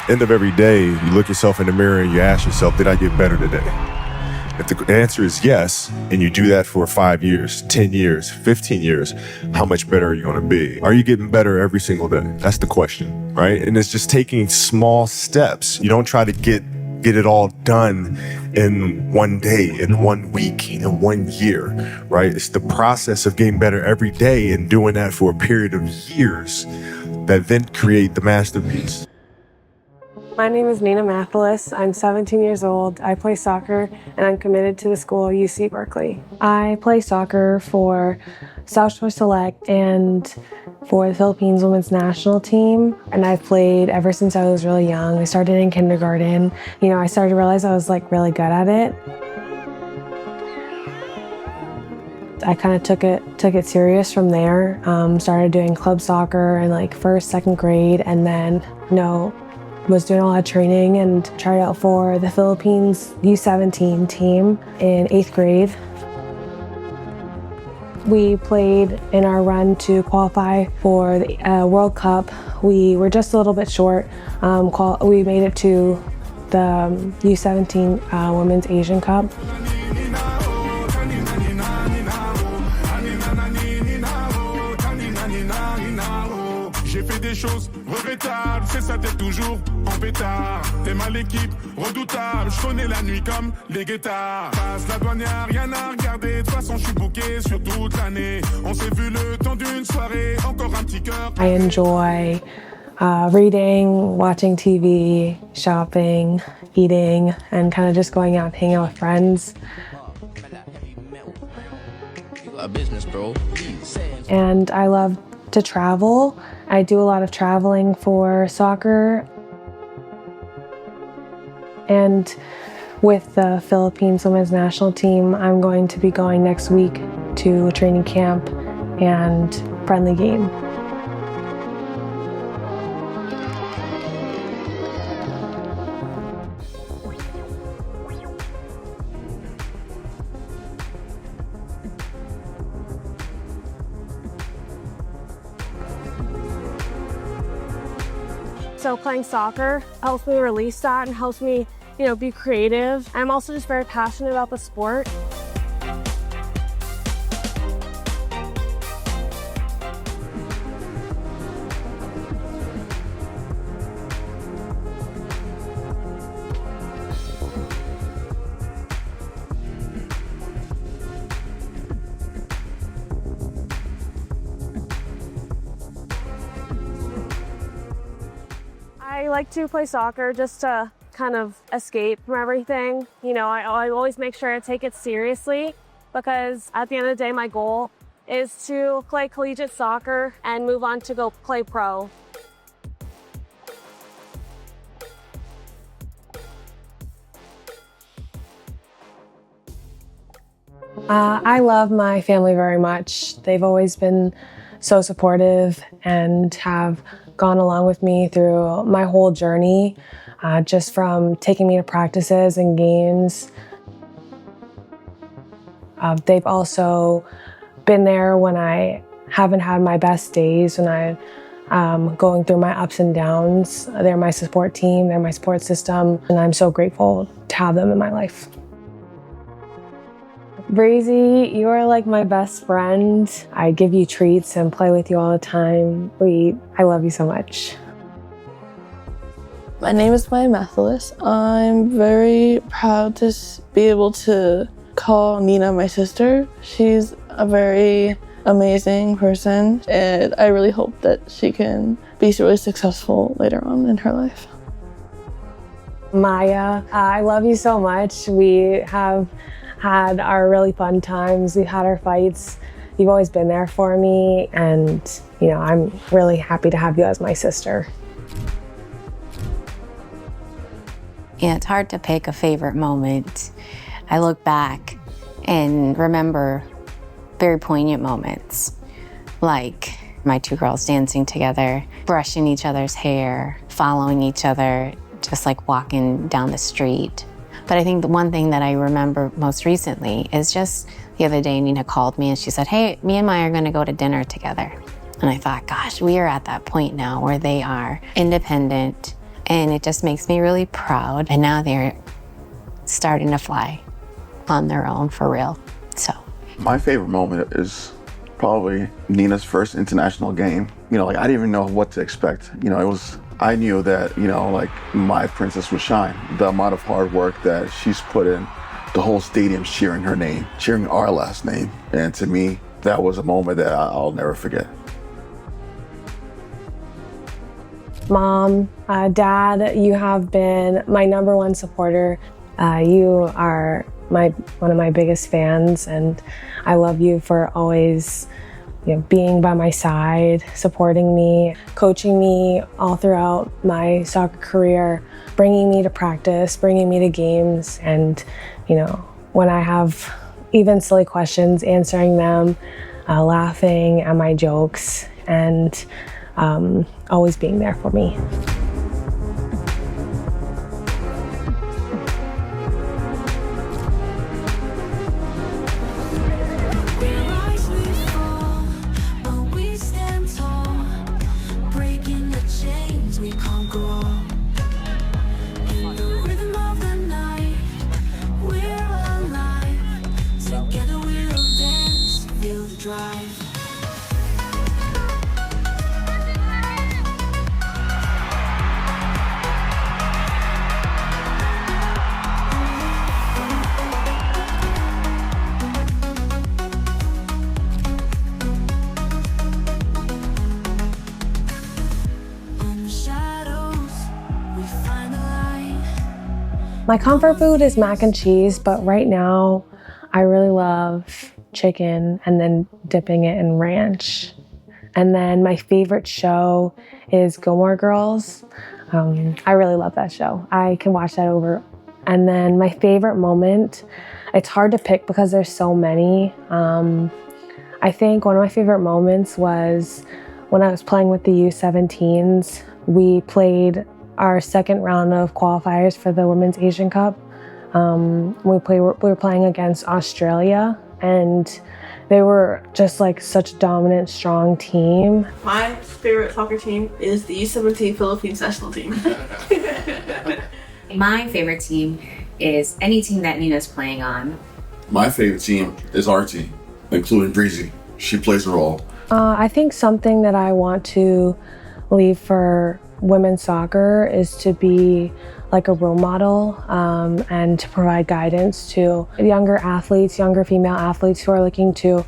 End of every day, you look yourself in the mirror and you ask yourself, did I get better today? If the answer is yes, and you do that for 5 years, 10 years, 15 years, how much better are you gonna be? Are you getting better every single day? That's the question, right? And it's just taking small steps. You don't try to get it all done in one day, in 1 week, in 1 year, right? It's the process of getting better every day and doing that for a period of years that then create the masterpiece. My name is Nicola. I'm 17 years old. I play soccer and I'm committed to the school UC Berkeley. I play soccer for South Shore Select and for the Philippines Women's National Team. And I've played ever since I was really young. I started in kindergarten. You know, I started to realize I was like really good at it. I kind of took it serious from there. Started doing club soccer in like first, second grade, and then, was doing a lot of training and tried out for the Philippines U17 team in 8th grade. We played in our run to qualify for the World Cup. We were just a little bit short. We made it to the U17 Women's Asian Cup. J'ai fait des choses regrettables, c'est ça t'es toujours en pétard. T'es mal l'équipe, redoutable, je connais la nuit comme les guettards. Passe la douane, y'a rien à regarder, de toute façon je suis booké sur toute l'année. On s'est vu le temps d'une soirée, encore un petit cœur. I enjoy reading, watching TV, shopping, eating, and kind of just going out, hanging out with friends. And I love to travel. I do a lot of traveling for soccer. And with the Philippines Women's National Team, I'm going to be going next week to a training camp and friendly game. So playing soccer helps me release that and helps me, be creative. I'm also just very passionate about the sport. I like to play soccer just to kind of escape from everything. I always make sure I take it seriously because at the end of the day, my goal is to play collegiate soccer and move on to go play pro. I love my family very much. They've always been so supportive and have gone along with me through my whole journey, just from taking me to practices and games. They've also been there when I haven't had my best days, when I'm going through my ups and downs. They're my support team, they're my support system, and I'm so grateful to have them in my life. Breezy, you are like my best friend. I give you treats and play with you all the time. I love you so much. My name is Nicola. I'm very proud to be able to call Nina my sister. She's a very amazing person, and I really hope that she can be really successful later on in her life. Maya, I love you so much. We have had our really fun times. We've had our fights. You've always been there for me, and I'm really happy to have you as my sister. Yeah, it's hard to pick a favorite moment. I look back and remember very poignant moments, like my two girls dancing together, brushing each other's hair, following each other, just like walking down the street. But I think the one thing that I remember most recently is just the other day, Nina called me and she said, hey, me and Maya are gonna go to dinner together. And I thought, gosh, we are at that point now where they are independent And it just makes me really proud. And now they're starting to fly on their own for real. So my favorite moment is probably Nina's first international game. You know, like I didn't even know what to expect. You know, I knew that, you know, like my princess would shine. The amount of hard work that she's put in, the whole stadium's cheering her name, cheering our last name. And to me, that was a moment that I'll never forget. Mom, Dad, you have been my number one supporter. You are one of my biggest fans, and I love you for always, you know, being by my side, supporting me, coaching me all throughout my soccer career, bringing me to practice, bringing me to games, and, you know, when I have even silly questions, answering them, laughing at my jokes, and always being there for me. My comfort food is mac and cheese, but right now I really love chicken and then dipping it in ranch. And then my favorite show is Gilmore Girls. I really love that show. I can watch that over. And then my favorite moment, it's hard to pick because there's so many. I think one of my favorite moments was when I was playing with the U17s. We played our second round of qualifiers for the Women's Asian Cup. We were playing against Australia, and they were just like such a dominant, strong team. My favorite soccer team is the U17 Philippines national team. My favorite team is any team that Nina's playing on. My favorite team is our team, including Breezy. She plays a role. I think something that I want to leave for women's soccer is to be like a role model and to provide guidance to younger athletes, younger female athletes who are looking to,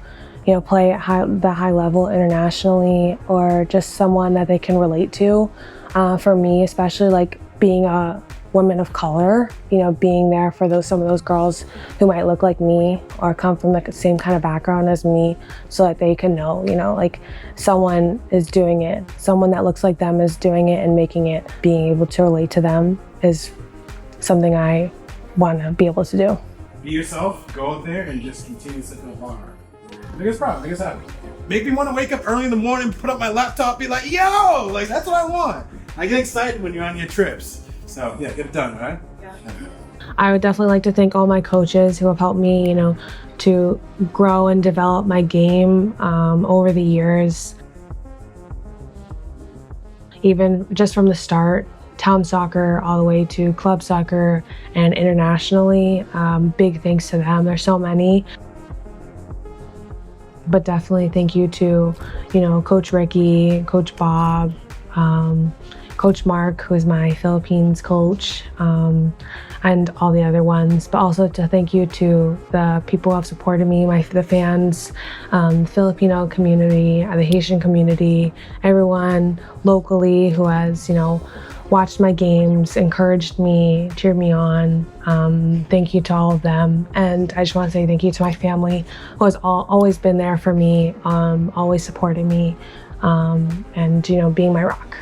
you know, play at the high level internationally, or just someone that they can relate to. For me, especially like being a woman of color, you know, being there for some of those girls who might look like me or come from the same kind of background as me, so that they can know, you know, like someone is doing it, someone that looks like them is doing it and making it. Being able to relate to them is something I want to be able to do. Be yourself, go out there and just continue to feel bar. Biggest problem, biggest habit. Make me want to wake up early in the morning, put up my laptop, be like, yo, like that's what I want. I get excited when you're on your trips. So yeah, get it done, right? Yeah. I would definitely like to thank all my coaches who have helped me, you know, to grow and develop my game over the years. Even just from the start, town soccer all the way to club soccer and internationally. Big thanks to them. There's so many. But definitely thank you to, you know, Coach Ricky, Coach Bob, Coach Mark, who is my Philippines coach, and all the other ones. But also to thank you to the people who have supported me, the fans, the Filipino community, the Haitian community, everyone locally who has, you know, watched my games, encouraged me, cheered me on. Thank you to all of them. And I just want to say thank you to my family who has always been there for me, always supporting me, and, you know, being my rock.